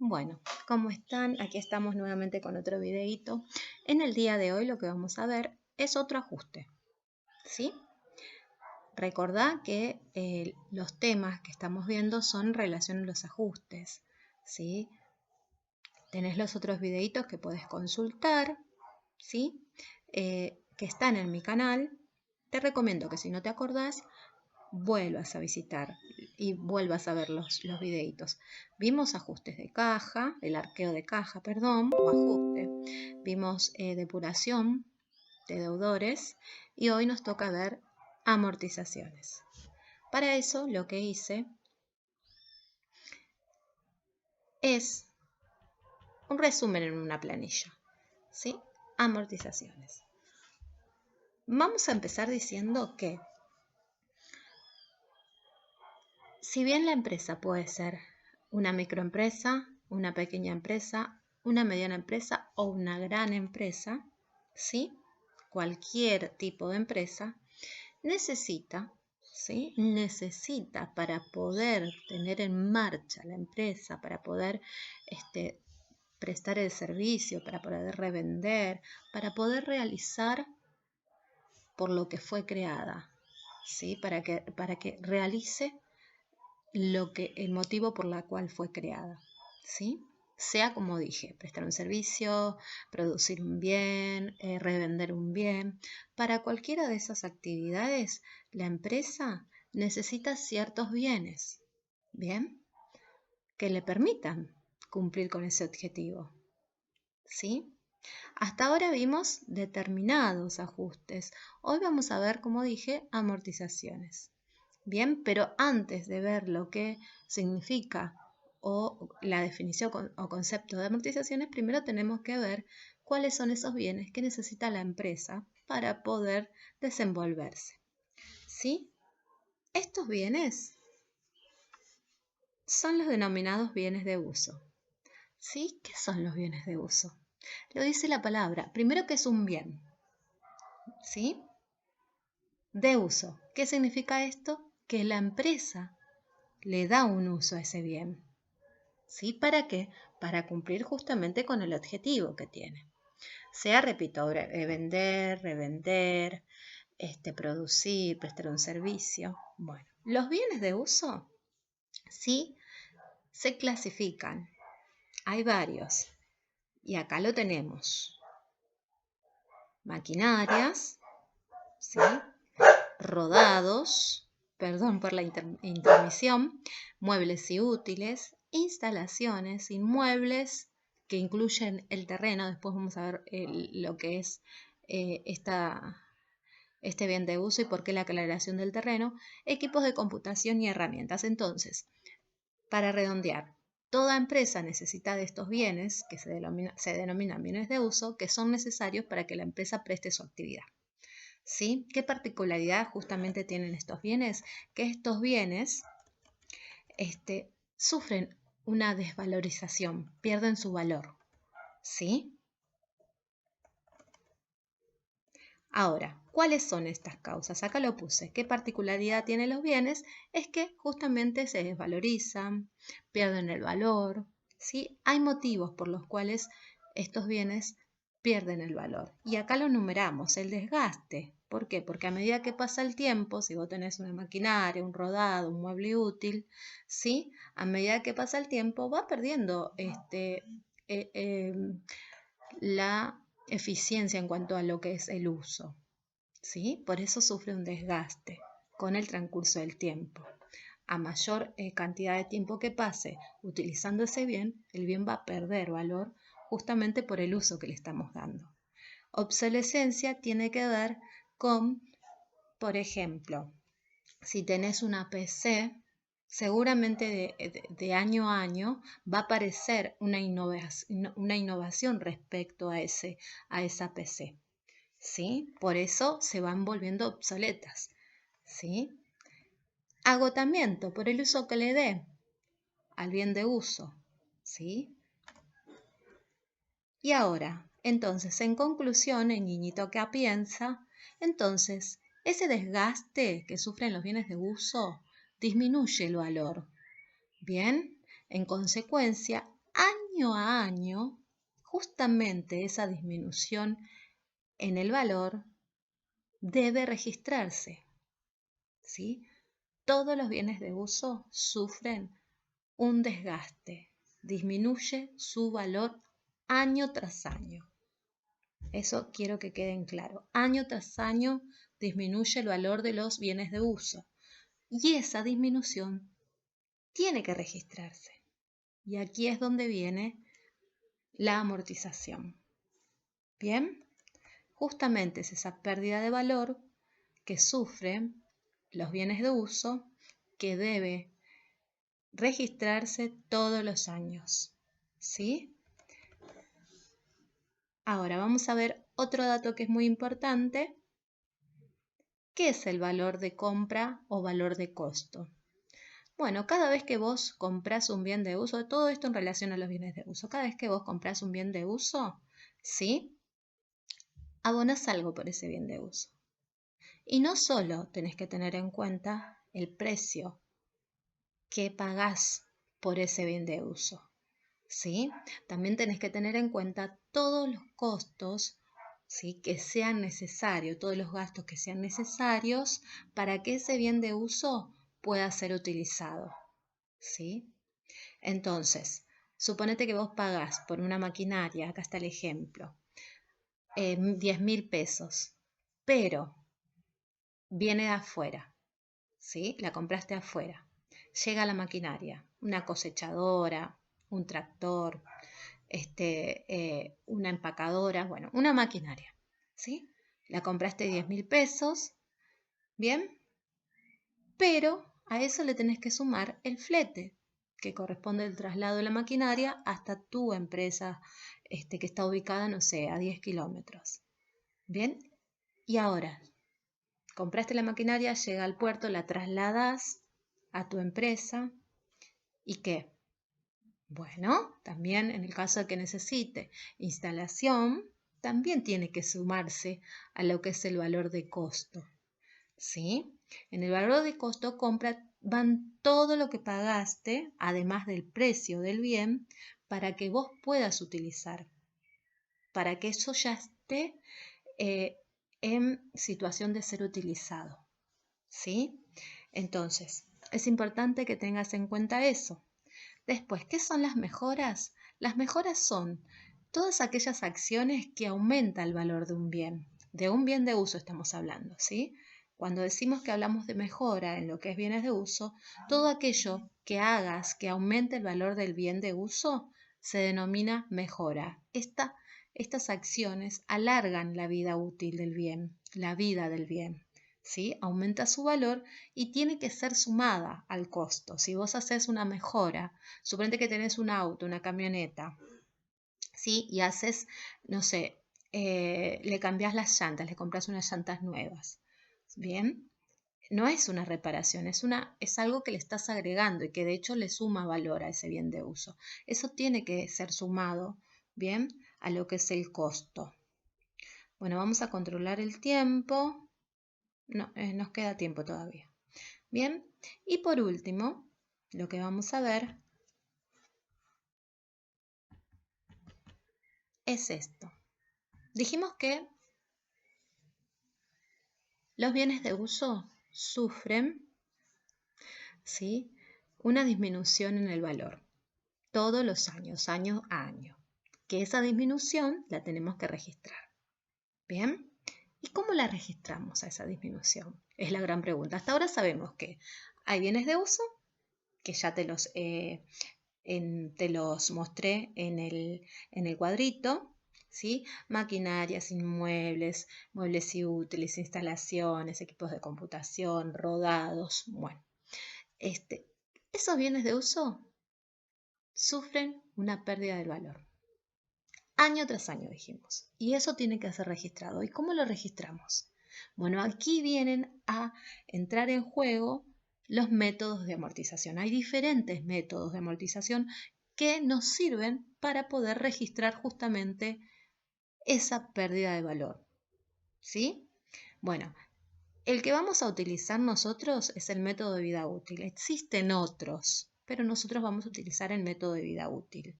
Bueno, ¿cómo están? Aquí estamos nuevamente con otro videito. En el día de hoy lo que vamos a ver es otro ajuste, ¿sí? Recordá que los temas que estamos viendo son en relación a los ajustes, ¿sí? Tenés los otros videitos que podés consultar, ¿sí? Que están en mi canal. Te recomiendo que si no te acordás, vuelvas a visitar y vuelvas a ver los videitos. Vimos ajustes de caja, el arqueo de caja, perdón, o ajuste. Vimos depuración de deudores y hoy nos toca ver amortizaciones. Para eso lo que hice es un resumen en una planilla, ¿sí? Amortizaciones. Vamos a empezar diciendo que si bien la empresa puede ser una microempresa, una pequeña empresa, una mediana empresa o una gran empresa, ¿sí? Cualquier tipo de empresa necesita, ¿sí? Necesita para poder tener en marcha la empresa, para poder prestar el servicio, para poder revender, para poder realizar por lo que fue creada, ¿sí? Para que realice el motivo por la cual fue creada, ¿sí? Sea como dije, prestar un servicio, producir un bien, revender un bien. Para cualquiera de esas actividades, la empresa necesita ciertos bienes, ¿bien? Que le permitan cumplir con ese objetivo, ¿sí? Hasta ahora vimos determinados ajustes. Hoy vamos a ver, como dije, amortizaciones. Bien, pero antes de ver lo que significa o la definición o concepto de amortizaciones, primero tenemos que ver cuáles son esos bienes que necesita la empresa para poder desenvolverse. ¿Sí? Estos bienes son los denominados bienes de uso. ¿Sí? ¿Qué son los bienes de uso? Lo dice la palabra. Primero, que es un bien. ¿Sí? De uso. ¿Qué significa esto? Que la empresa le da un uso a ese bien. ¿Sí? ¿Para qué? Para cumplir justamente con el objetivo que tiene. Sea, repito, vender, revender, producir, prestar un servicio. Bueno, los bienes de uso, sí, se clasifican. Hay varios. Y acá lo tenemos. Maquinarias, ¿sí? Rodados, perdón por la intermisión, muebles y útiles, instalaciones, inmuebles que incluyen el terreno. Después vamos a ver lo que es este bien de uso y por qué la aclaración del terreno, equipos de computación y herramientas. Entonces, para redondear, toda empresa necesita de estos bienes, que se denominan bienes de uso, que son necesarios para que la empresa preste su actividad. ¿Sí? ¿Qué particularidad justamente tienen estos bienes? Que estos bienes sufren una desvalorización, pierden su valor. ¿Sí? Ahora, ¿cuáles son estas causas? Acá lo puse. ¿Qué particularidad tienen los bienes? Es que justamente se desvalorizan, pierden el valor. ¿Sí? Hay motivos por los cuales estos bienes pierden el valor. Y acá lo numeramos, el desgaste. ¿Por qué? Porque a medida que pasa el tiempo, si vos tenés una maquinaria, un rodado, un mueble útil, ¿sí? A medida que pasa el tiempo va perdiendo la eficiencia en cuanto a lo que es el uso, ¿sí? Por eso sufre un desgaste con el transcurso del tiempo. A mayor cantidad de tiempo que pase utilizando ese bien, el bien va a perder valor justamente por el uso que le estamos dando. Obsolescencia tiene que ver con, por ejemplo, si tenés una PC, seguramente de año a año va a aparecer una innovación respecto a esa PC. ¿Sí? Por eso se van volviendo obsoletas. ¿Sí? Agotamiento por el uso que le dé al bien de uso. ¿Sí? Y ahora, entonces, en conclusión, el niñito que piensa, entonces, ese desgaste que sufren los bienes de uso disminuye el valor. Bien, en consecuencia, año a año, justamente esa disminución en el valor debe registrarse, ¿sí? Todos los bienes de uso sufren un desgaste, disminuye su valor año tras año. Eso quiero que quede en claro. Año tras año disminuye el valor de los bienes de uso y esa disminución tiene que registrarse. Y aquí es donde viene la amortización. Bien, justamente es esa pérdida de valor que sufren los bienes de uso que debe registrarse todos los años. ¿Sí? Ahora vamos a ver otro dato que es muy importante. ¿Qué es el valor de compra o valor de costo? Bueno, cada vez que vos compras un bien de uso, todo esto en relación a los bienes de uso, cada vez que vos compras un bien de uso, ¿sí? Abonás algo por ese bien de uso. Y no solo tenés que tener en cuenta el precio que pagás por ese bien de uso, ¿sí? También tenés que tener en cuenta todos los costos, ¿sí?, que sean necesarios, todos los gastos que sean necesarios para que ese bien de uso pueda ser utilizado, ¿sí? Entonces, suponete que vos pagás por una maquinaria, acá está el ejemplo, 10.000 pesos, pero viene de afuera, ¿sí? La compraste afuera. Llega la maquinaria, una cosechadora, un tractor, una empacadora, bueno, una maquinaria, ¿sí? La compraste 10.000 pesos, ¿bien? Pero a eso le tenés que sumar el flete, que corresponde al traslado de la maquinaria hasta tu empresa, que está ubicada, no sé, a 10 kilómetros. ¿Bien? Y ahora, compraste la maquinaria, llega al puerto, la trasladas a tu empresa. ¿Y qué? Bueno, también en el caso de que necesite instalación, también tiene que sumarse a lo que es el valor de costo. ¿Sí? En el valor de costo compra van todo lo que pagaste, además del precio del bien, para que vos puedas utilizar, para que eso ya esté en situación de ser utilizado. ¿Sí? Entonces, es importante que tengas en cuenta eso. Después, ¿qué son las mejoras? Las mejoras son todas aquellas acciones que aumentan el valor de un bien de uso estamos hablando, ¿sí? Cuando decimos que hablamos de mejora en lo que es bienes de uso, todo aquello que hagas que aumente el valor del bien de uso se denomina mejora. Estas acciones alargan la vida útil del bien, la vida del bien. ¿Sí? Aumenta su valor y tiene que ser sumada al costo. Si vos haces una mejora, suponete que tenés un auto, una camioneta, ¿sí? Y haces, no sé, le cambias las llantas, le compras unas llantas nuevas, ¿bien? No es una reparación, es algo que le estás agregando y que de hecho le suma valor a ese bien de uso. Eso tiene que ser sumado, ¿bien? A lo que es el costo. Bueno, vamos a controlar el tiempo. No, nos queda tiempo todavía. Bien, y por último, lo que vamos a ver es esto. Dijimos que los bienes de uso sufren, ¿sí?, una disminución en el valor todos los años, año a año. Que esa disminución la tenemos que registrar. Bien, ¿y cómo la registramos a esa disminución? Es la gran pregunta. Hasta ahora sabemos que hay bienes de uso, que ya te los mostré en el cuadrito, ¿sí? Maquinarias, inmuebles, muebles y útiles, instalaciones, equipos de computación, rodados. Bueno, esos bienes de uso sufren una pérdida del valor. Año tras año dijimos. Y eso tiene que ser registrado. ¿Y cómo lo registramos? Bueno, aquí vienen a entrar en juego los métodos de amortización. Hay diferentes métodos de amortización que nos sirven para poder registrar justamente esa pérdida de valor. ¿Sí? Bueno, el que vamos a utilizar nosotros es el método de vida útil. Existen otros, pero nosotros vamos a utilizar el método de vida útil.